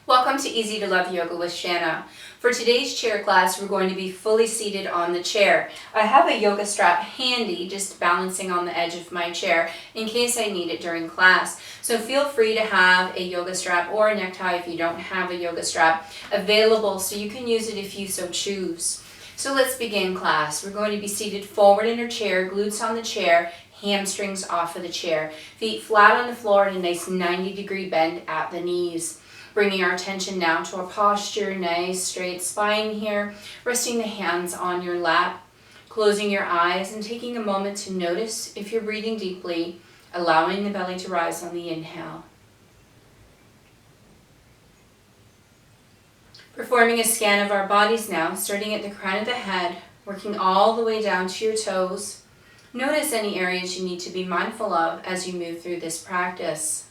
Welcome to Easy to Love Yoga with Shanna. For today's chair class, we're going to be fully seated on the chair. I have a yoga strap handy, just balancing on the edge of my chair in case I need it during class. So feel free to have a yoga strap or a necktie if you don't have a yoga strap available, so you can use it if you so choose. So let's begin class. We're going to be seated forward in our chair, glutes on the chair, hamstrings off of the chair, feet flat on the floor and a nice 90-degree bend at the knees. Bringing our attention now to our posture, nice straight spine here, resting the hands on your lap, closing your eyes and taking a moment to notice if you're breathing deeply, allowing the belly to rise on the inhale. Performing a scan of our bodies now, starting at the crown of the head, working all the way down to your toes. Notice any areas you need to be mindful of as you move through this practice.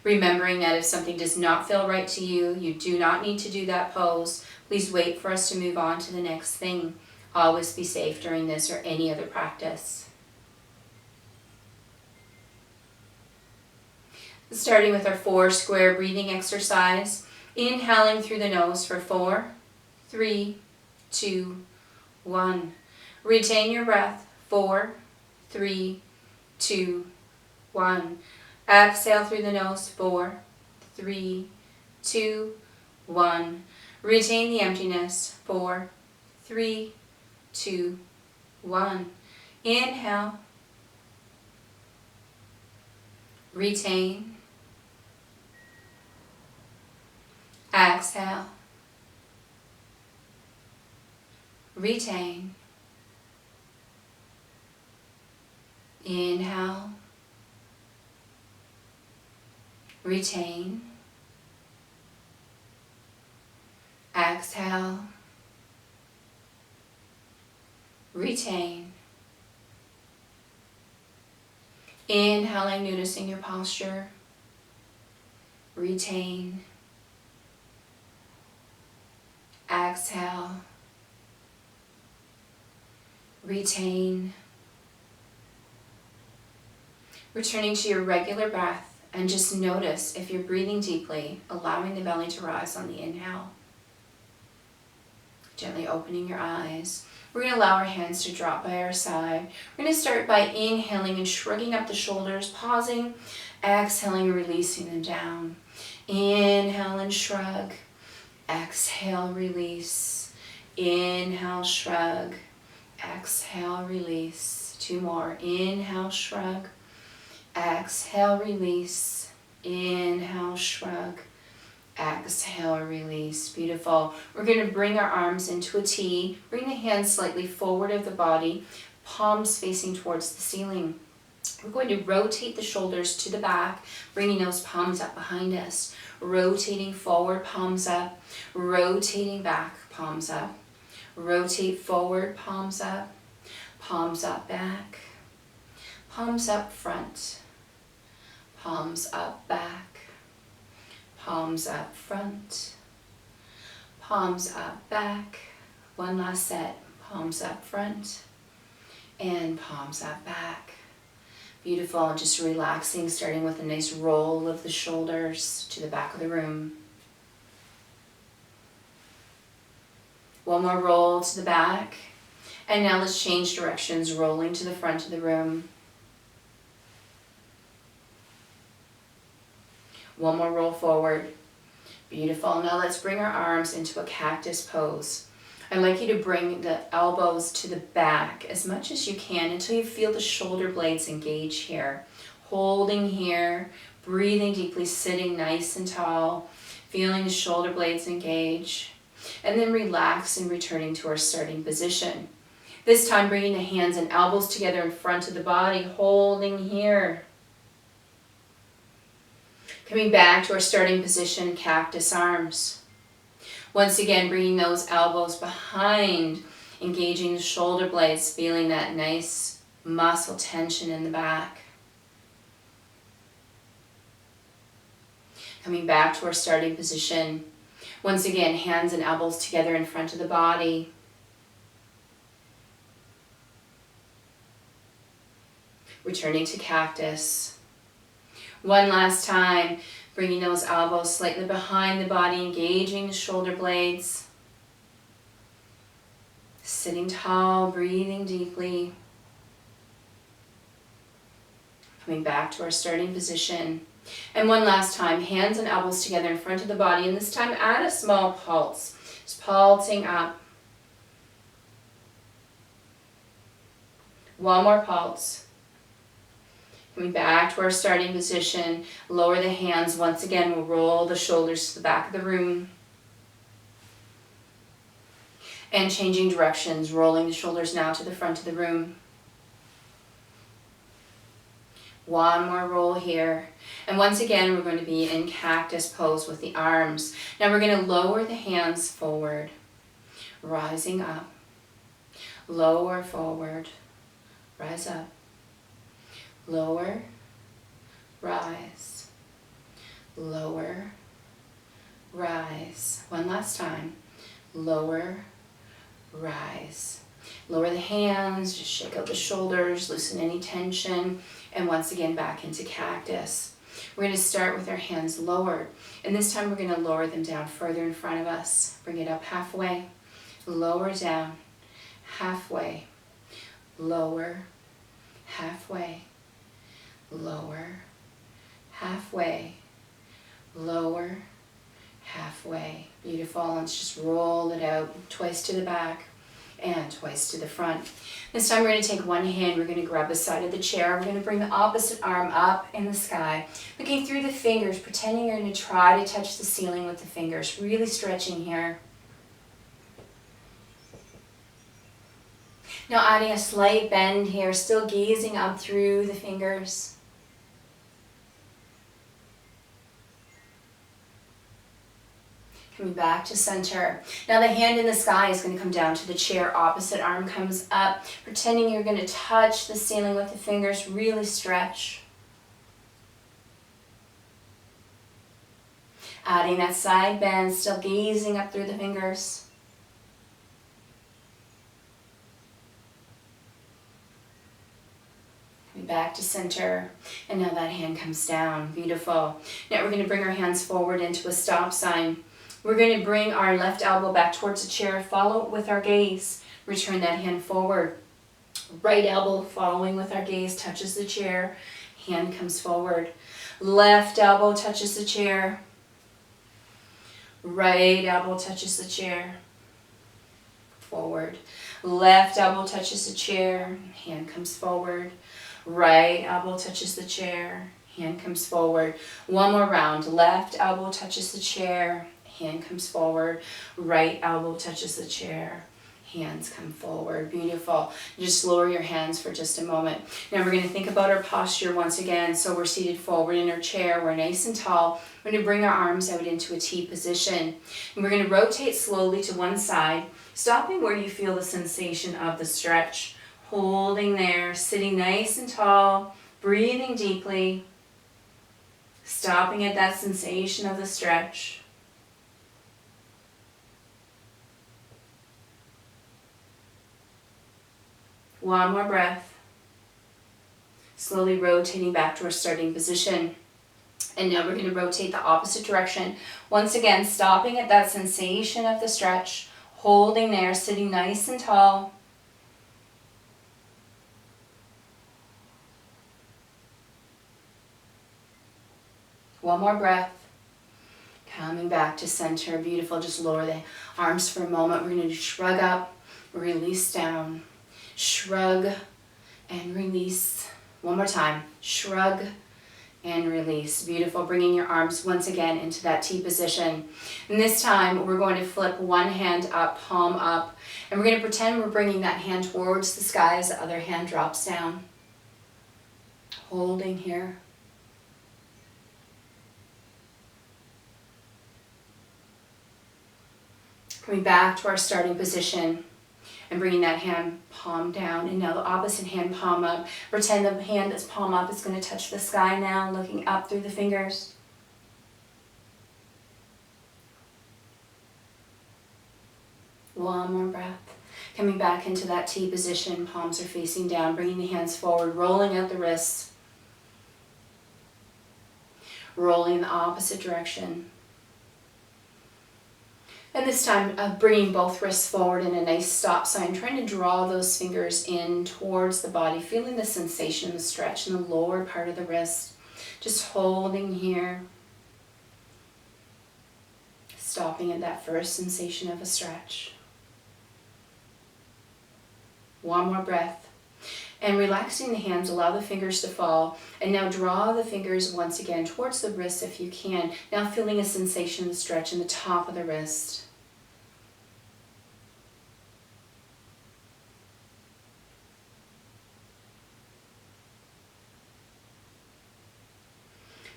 Remembering that if something does not feel right to you, you do not need to do that pose. Please wait for us to move on to the next thing. Always be safe during this or any other practice. Starting with our 4 square breathing exercise. Inhaling through the nose for 4, 3, 2, 1. Retain your breath. 4, 3, 2, 1. Exhale through the nose. 4, 3, 2, 1. Retain the emptiness. 4, 3, 2, 1. Inhale. Retain. Exhale. Retain. Inhale. Retain. Exhale. Retain. Inhaling, noticing your posture. Retain. Exhale. Retain. Returning to your regular breath. And just notice if you're breathing deeply, allowing the belly to rise on the inhale. Gently opening your eyes. We're going to allow our hands to drop by our side. We're going to start by inhaling and shrugging up the shoulders, pausing, exhaling and releasing them down. Inhale and shrug. Exhale, release. Inhale, shrug. Exhale, release. 2 more. Inhale, shrug. Exhale, release. Inhale, shrug. Exhale, release. Beautiful. We're going to bring our arms into a T. Bring the hands slightly forward of the body, palms facing towards the ceiling. We're going to rotate the shoulders to the back, bringing those palms up behind us. Rotating forward, palms up. Rotating back, palms up. Rotate forward, palms up. Palms up, back. Palms up, front. Palms up, back. Palms up, front. Palms up, back. One last set. Palms up, front. And palms up, back. Beautiful. Just relaxing, starting with a nice roll of the shoulders to the back of the room. One more roll to the back. And now let's change directions, rolling to the front of the room. One more roll forward. Beautiful. Now let's bring our arms into a cactus pose. I'd like you to bring the elbows to the back as much as you can until you feel the shoulder blades engage here. Holding here, breathing deeply, sitting nice and tall, feeling the shoulder blades engage, and then relax and returning to our starting position. This time bringing the hands and elbows together in front of the body, holding here. Coming back to our starting position, cactus arms. Once again, bringing those elbows behind, engaging the shoulder blades, feeling that nice muscle tension in the back. Coming back to our starting position. Once again, hands and elbows together in front of the body. Returning to cactus. One last time, Bringing those elbows slightly behind the body, engaging the shoulder blades. Sitting tall, breathing deeply. Coming back to our starting position. And one last time, hands and elbows together in front of the body. And this time add a small pulse. Just pulsing up. One more pulse. Coming back to our starting position. Lower the hands. Once again, we'll roll the shoulders to the back of the room. And changing directions, rolling the shoulders now to the front of the room. One more roll here. And once again, we're going to be in cactus pose with the arms. Now we're going to lower the hands forward, rising up. Lower forward, rise up. Lower, rise. Lower, rise. One last time. Lower, rise. Lower the hands, just shake out the shoulders, loosen any tension, and once again back into cactus. We're going to start with our hands lowered, and this time we're going to lower them down further in front of us. Bring it up halfway, lower down, halfway, lower, halfway, lower, halfway, lower, halfway. Beautiful. Let's just roll it out twice to the back and twice to the front. This time we're going to take one hand, we're going to grab the side of the chair, we're going to bring the opposite arm up in the sky, looking through the fingers, pretending you're going to try to touch the ceiling with the fingers, really stretching here. Now adding a slight bend here, still gazing up through the fingers. Coming back to center. Now the hand in the sky is going to come down to the chair. Opposite arm comes up. Pretending you're going to touch the ceiling with the fingers. Really stretch. Adding that side bend. Still gazing up through the fingers. Coming back to center. And now that hand comes down. Beautiful. Now we're going to bring our hands forward into a stop sign. We're going to bring our left elbow back towards the chair, follow with our gaze. Return that hand forward. Right elbow following with our gaze touches the chair. Hand comes forward. Left elbow touches the chair. Right elbow touches the chair. Forward. Left elbow touches the chair. Hand comes forward. Right elbow touches the chair. Hand comes forward. One more round. Left elbow touches the chair. Hand comes forward, right elbow touches the chair, hands come forward. Beautiful. Just lower your hands for just a moment. Now we're going to think about our posture once again. So we're seated forward in our chair, we're nice and tall. We're going to bring our arms out into a T position. And we're going to rotate slowly to one side, stopping where you feel the sensation of the stretch. Holding there, sitting nice and tall, breathing deeply, stopping at that sensation of the stretch. One more breath. Slowly rotating back to our starting position. And now we're going to rotate the opposite direction. Once again, stopping at that sensation of the stretch. Holding there, sitting nice and tall. One more breath. Coming back to center. Beautiful. Just lower the arms for a moment. We're going to shrug up, release down. Shrug and release. One more time. Shrug and release. Beautiful. Bringing your arms once again into that T position. And this time we're going to flip one hand up, palm up. And we're going to pretend we're bringing that hand towards the sky as the other hand drops down. Holding here. Coming back to our starting position. And bringing that hand palm down, and now the opposite hand palm up. Pretend the hand that's palm up is going to touch the sky now, looking up through the fingers. One more breath. Coming back into that T position, palms are facing down, bringing the hands forward, rolling out the wrists. rolling in the opposite direction. And this time, bringing both wrists forward in a nice stop sign, trying to draw those fingers in towards the body, feeling the sensation, the stretch in the lower part of the wrist. Just holding here. Stopping at that first sensation of a stretch. One more breath. And relaxing the hands, allow the fingers to fall. And now draw the fingers once again towards the wrist if you can. Now feeling a sensation of stretch in the top of the wrist.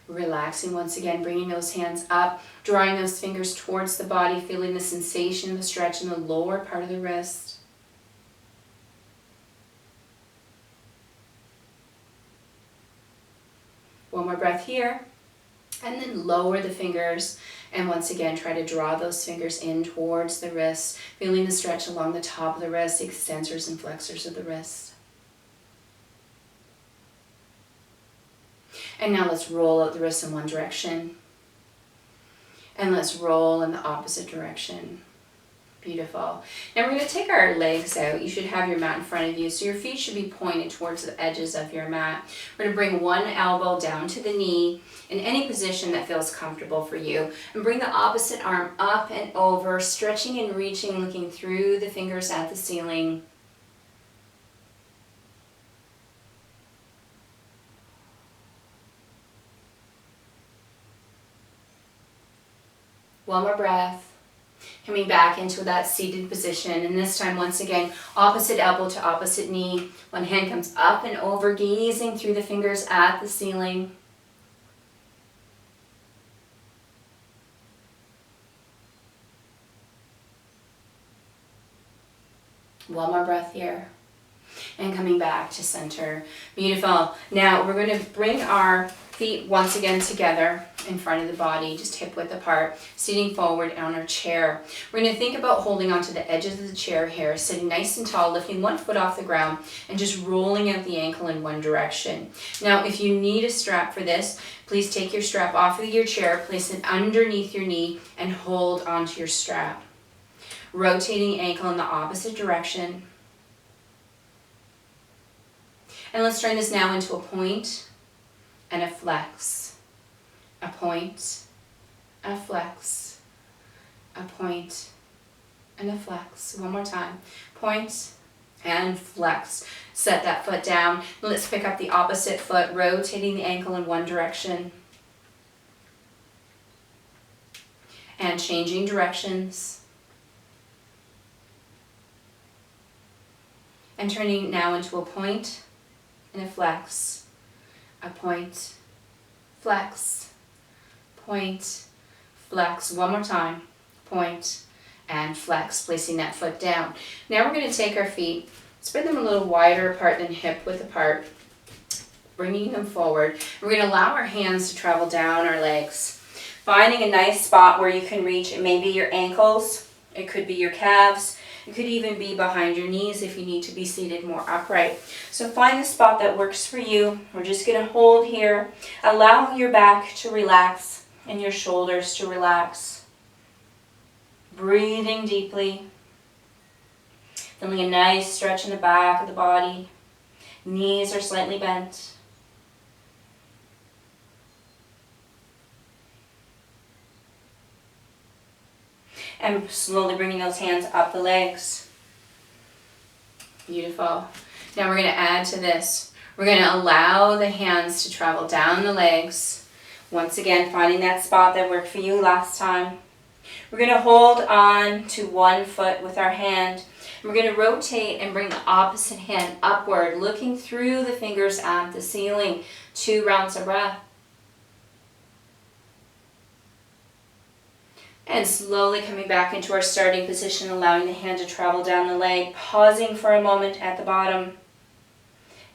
Relaxing once again, bringing those hands up, drawing those fingers towards the body, feeling the sensation of the stretch in the lower part of the wrist. One more breath here, and then lower the fingers, and once again try to draw those fingers in towards the wrist, feeling the stretch along the top of the wrist, extensors and flexors of the wrist. And now let's roll out the wrists in one direction, and let's roll in the opposite direction. Beautiful. Now we're going to take our legs out. You should have your mat in front of you, so your feet should be pointed towards the edges of your mat. We're going to bring one elbow down to the knee in any position that feels comfortable for you, and bring the opposite arm up and over, stretching and reaching, looking through the fingers at the ceiling. One more breath. Coming back into that seated position, and this time once again, opposite elbow to opposite knee. One hand comes up and over, gazing through the fingers at the ceiling. One more breath here. And coming back to center. Beautiful. Now we're going to bring our feet once again together in front of the body, just hip width apart, sitting forward on our chair. We're going to think about holding onto the edges of the chair here, sitting nice and tall, lifting one foot off the ground, and just rolling out the ankle in one direction. Now, if you need a strap for this, please take your strap off of your chair, place it underneath your knee, and hold onto your strap. Rotating ankle in the opposite direction. And let's turn this now into a point and a flex. A point, a flex, a point, and a flex. One more time. Point and flex. Set that foot down. Let's pick up the opposite foot, rotating the ankle in one direction. And changing directions. And turning now into a point and a flex. A point, flex, point, flex. One more time. Point and flex, placing that foot down. Now we're going to take our feet, spread them a little wider apart than hip width apart, bringing them forward. We're going to allow our hands to travel down our legs, finding a nice spot where you can reach. It may be your ankles, it could be your calves, it could even be behind your knees if you need to be seated more upright. So find the spot that works for you. We're just going to hold here. Allow your back to relax and your shoulders to relax. Breathing deeply. Feeling a nice stretch in the back of the body. Knees are slightly bent. And slowly bringing those hands up the legs. Beautiful. Now we're going to add to this. We're going to allow the hands to travel down the legs. Once again, finding that spot that worked for you last time. We're going to hold on to one foot with our hand. We're going to rotate and bring the opposite hand upward, looking through the fingers at the ceiling. 2 rounds of breath. And slowly coming back into our starting position, allowing the hand to travel down the leg, pausing for a moment at the bottom,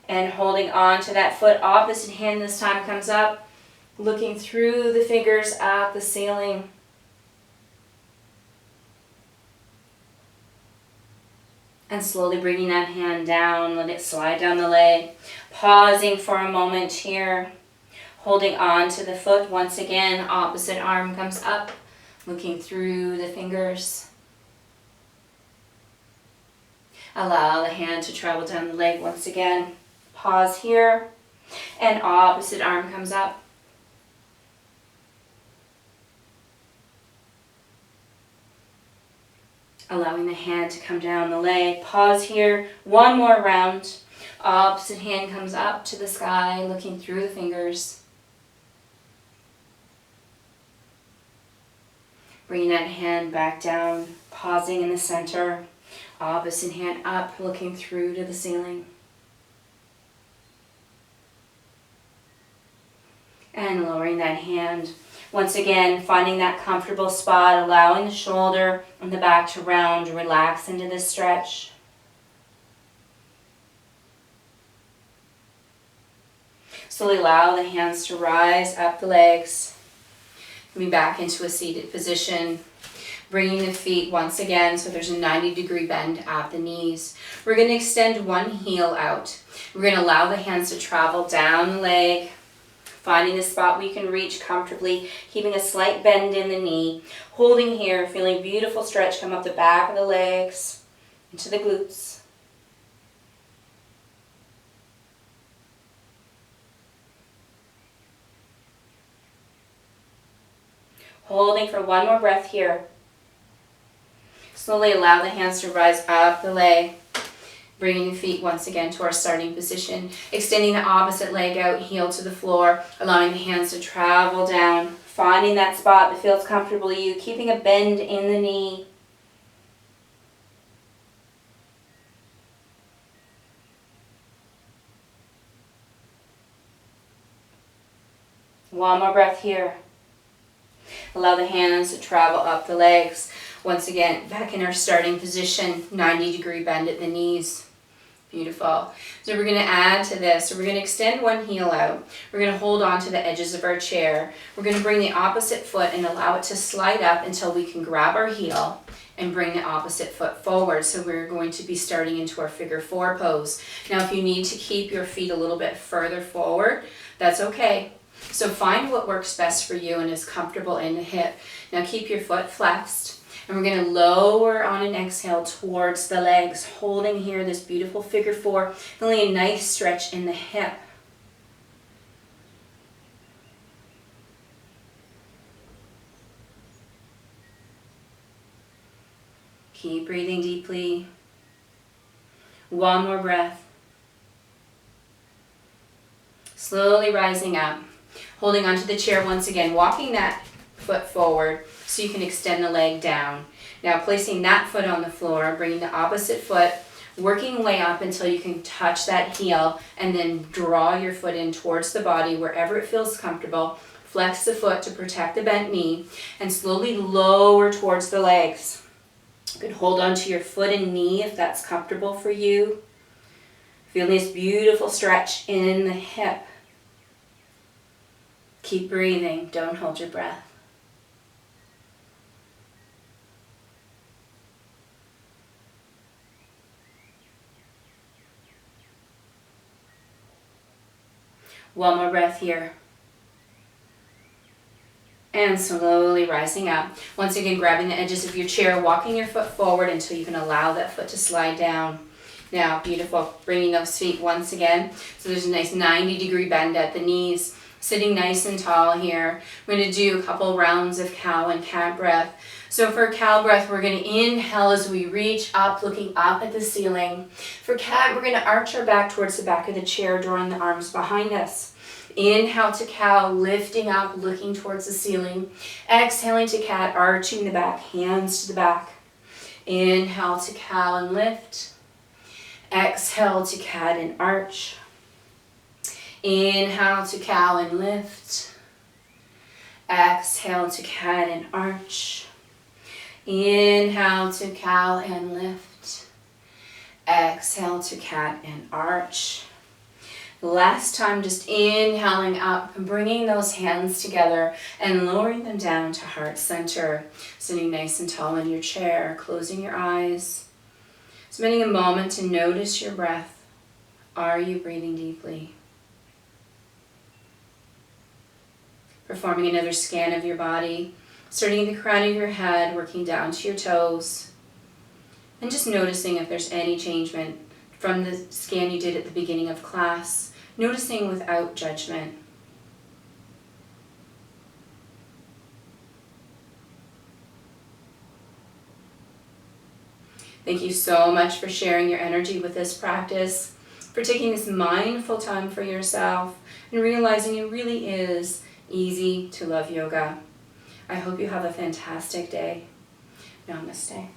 and holding on to that foot. Opposite hand this time comes up, looking through the fingers at the ceiling. And slowly bringing that hand down, let it slide down the leg, pausing for a moment here, Holding on to the foot. Once again, opposite arm comes up, looking through the fingers. Allow the hand to travel down the leg once again. Pause here, and opposite arm comes up. Allowing the hand to come down the leg. Pause here, one more round. Opposite hand comes up to the sky, looking through the fingers. Bringing that hand back down, pausing in the center. Opposite hand up, looking through to the ceiling. And lowering that hand. Once again, finding that comfortable spot, allowing the shoulder and the back to round, relax into this stretch. Slowly allow the hands to rise up the legs. Coming back into a seated position. Bringing the feet once again so there's a 90-degree bend at the knees. We're going to extend one heel out. We're going to allow the hands to travel down the leg. Finding the spot we can reach comfortably, keeping a slight bend in the knee. Holding here, feeling beautiful stretch come up the back of the legs, into the glutes. Holding for one more breath here. Slowly allow the hands to rise up the leg. Bringing the feet once again to our starting position. Extending the opposite leg out, heel to the floor. Allowing the hands to travel down. Finding that spot that feels comfortable to you. Keeping a bend in the knee. One more breath here. Allow the hands to travel up the legs. Once again, back in our starting position, 90-degree bend at the knees. Beautiful. So we're going to add to this. So we're going to extend one heel out. We're going to hold on to the edges of our chair. We're going to bring the opposite foot and allow it to slide up until we can grab our heel and bring the opposite foot forward. So we're going to be starting into our figure 4 pose. Now if you need to keep your feet a little bit further forward, that's okay. So find what works best for you and is comfortable in the hip. Now keep your foot flexed. And we're going to lower on an exhale towards the legs, holding here this beautiful figure 4, feeling a nice stretch in the hip. Keep breathing deeply. One more breath. Slowly rising up, holding onto the chair once again, walking that foot forward so you can extend the leg down. Now placing that foot on the floor, bringing the opposite foot, working way up until you can touch that heel, and then draw your foot in towards the body wherever it feels comfortable. Flex the foot to protect the bent knee and slowly lower towards the legs. You can hold on to your foot and knee if that's comfortable for you. Feel this beautiful stretch in the hip. Keep breathing, don't hold your breath. One more breath here. And slowly rising up. Once again, grabbing the edges of your chair, walking your foot forward until you can allow that foot to slide down. Now, beautiful. Bringing those feet once again. So there's a nice 90-degree bend at the knees. Sitting nice and tall here. We're going to do a couple rounds of cow and cat breath. So for cow breath, we're going to inhale as we reach up, looking up at the ceiling. For cat, we're going to arch our back towards the back of the chair, drawing the arms behind us. Inhale to cow, lifting up, looking towards the ceiling. Exhaling to cat, arching the back, hands to the back. Inhale to cow and lift. Exhale to cat and arch. Inhale to cow and lift. Exhale to cat and arch. Inhale to cow and lift. Exhale to cat and arch. Last time, just inhaling up, bringing those hands together and lowering them down to heart center. Sitting nice and tall in your chair, closing your eyes. Spending a moment to notice your breath. Are you breathing deeply? Performing another scan of your body, starting at the crown of your head, working down to your toes, and just noticing if there's any changement from the scan you did at the beginning of class, noticing without judgment. Thank you so much for sharing your energy with this practice, for taking this mindful time for yourself, and realizing it really is easy to love yoga. I hope you have a fantastic day. Namaste.